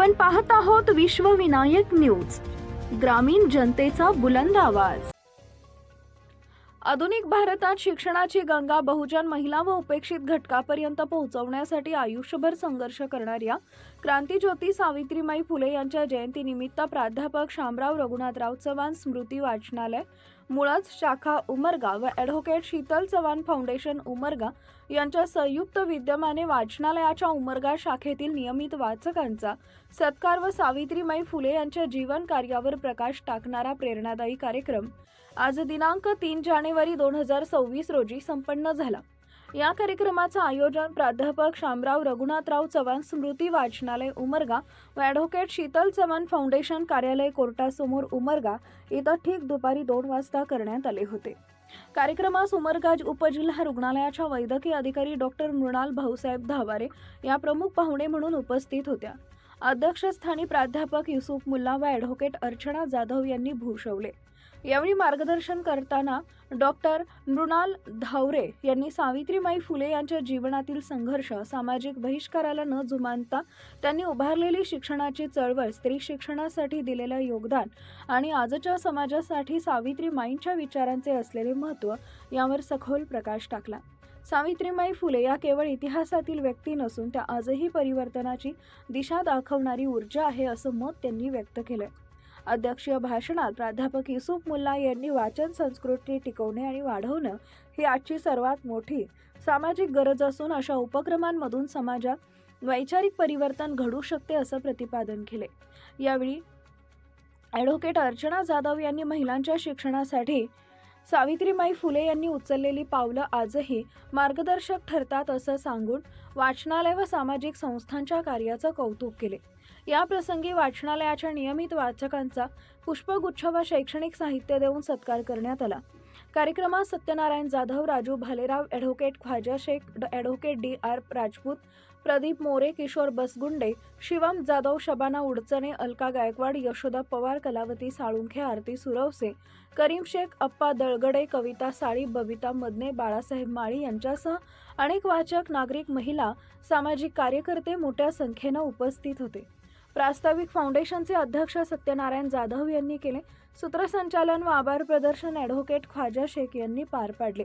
आपण पाहत आहोत विश्वविनायक न्यूज, ग्रामीण जनतेचा बुलंद आवाज। आधुनिक भारतात शिक्षणाची गंगा बहुजन महिला व उपेक्षित घटकापर्यंत पोहोचवण्यासाठी आयुष्यभर संघर्ष करणाऱ्या क्रांतीज्योती सावित्रीबाई फुले यांच्या जयंतीनिमित्त प्राध्यापक शामराव रघुनाथराव चव्हाण स्मृती वाचनालय मुळज शाखा उमरगा व ॲडव्होकेट शीतल चव्हाण फाउंडेशन उमरगा यांच्या संयुक्त विद्यमाने वाचनालयाच्या उमरगा शाखेतील नियमित वाचकांचा सत्कार व सावित्रीबाई फुले यांच्या जीवन कार्यावर प्रकाश टाकणारा प्रेरणादायी कार्यक्रम आज दिनांक 3 जानेवारी 2026 रोजी संपन्न झाला। या कार्यक्रमाचं आयोजन प्राध्यापक शामराव रघुनाथराव चव्हाण स्मृती वाचनालय उमरगा व ॲडव्होकेट शीतल चव्हाण फाउंडेशन कार्यालय कोर्टासमोर उमरगा इथं ठीक दुपारी 2 वाजता करण्यात आले होते। कार्यक्रमास उमरगा उपजिल्हा रुग्णालयाच्या वैद्यकीय अधिकारी डॉक्टर मृणाल भाऊसाहेब धावारे या प्रमुख पाहुणे म्हणून उपस्थित होत्या। अध्यक्षस्थानी प्राध्यापक युसुफ मुल्ला व ॲडव्होकेट अर्चना जाधव यांनी भूषवले। यावेळी मार्गदर्शन करताना डॉक्टर मृणाल धावरे यांनी सावित्रीबाई फुले यांच्या जीवनातील संघर्ष, सामाजिक बहिष्काराला न जुमानता त्यांनी उभारलेली शिक्षणाची चळवळ, स्त्री शिक्षणासाठी दिलेले योगदान आणि आजच्या समाजासाठी सावित्रीबाईंच्या विचारांचे असलेले महत्त्व यावर सखोल प्रकाश टाकला। सावित्रीबाई फुले या केवळ इतिहासातील व्यक्ती नसून त्या आजही परिवर्तनाची दिशा दाखवणारी ऊर्जा आहे असं मत त्यांनी व्यक्त केलं। अध्यक्षीय भाषणात प्राध्यापक युसुफ मुल्ला यांनी वाचन संस्कृती टिकवणे आणि वाढवणं ही आजची सर्वात मोठी सामाजिक गरज असून अशा उपक्रमांमधून समाजात वैचारिक परिवर्तन घडू शकते असं प्रतिपादन केले। यावेळी ॲडव्होकेट अर्चना जाधव यांनी महिलांच्या शिक्षणासाठी सावित्रीबाई फुले यांनी उचललेली पावलं आजही मार्गदर्शक ठरतात असं सांगून वाचनालय व सामाजिक संस्थांच्या कार्याचं कौतुक केले। या प्रसंगी वाचनालयाच्या नियमित वाचकांचा पुष्पगुच्छ व शैक्षणिक साहित्य देऊन सत्कार करण्यात आला। कार्यक्रमात Satyanarayan Jadhav, Raju Bhalerao, advocate Khwaja Shaikh, advocate DR Rajput, Pradeep More, Kishore Basgunde, Shivam Jadhav, Shabana Udachane, Alka Gaikwad, Yashoda Pawar, Kalavati Salunkhe, Aarti Suravase, Karim Shaikh, Appa Dalgade, Kavita Sali, Babita Madane, Balasaheb माळी यांच्यासह अनेक वाचक, नागरिक, महिला, सामाजिक कार्यकर्ते मोठ्या संख्येनं उपस्थित होते। प्रास्ताविक फाउंडेशनचे अध्यक्ष सत्यनारायण जाधव यांनी केले। सूत्रसंचालन व आभार प्रदर्शन ॲडव्होकेट ख्वाजा शेख यांनी पार पाडले।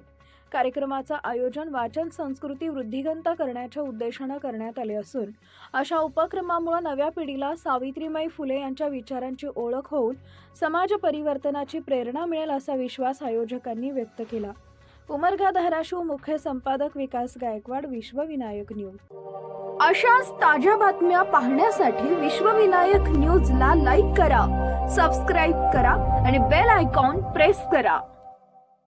कार्यक्रमाचं आयोजन वाचन संस्कृती वृद्धिंगत करण्याच्या उद्देशाने करण्यात आले असून अशा उपक्रमामुळे नव्या पिढीला सावित्रीबाई फुले यांच्या विचारांची ओळख होऊन समाज परिवर्तनाची प्रेरणा मिळेल असा विश्वास आयोजकांनी व्यक्त केला। उमरगा धाराशिव मुख्य संपादक विकास गायकवाड, विश्वविनायक न्यूज। अशाच ताज्या बातम्या पाहण्यासाठी विश्वविनायक न्यूजला लाईक करा, सबस्क्राईब करा आणि बेल आयकॉन प्रेस करा।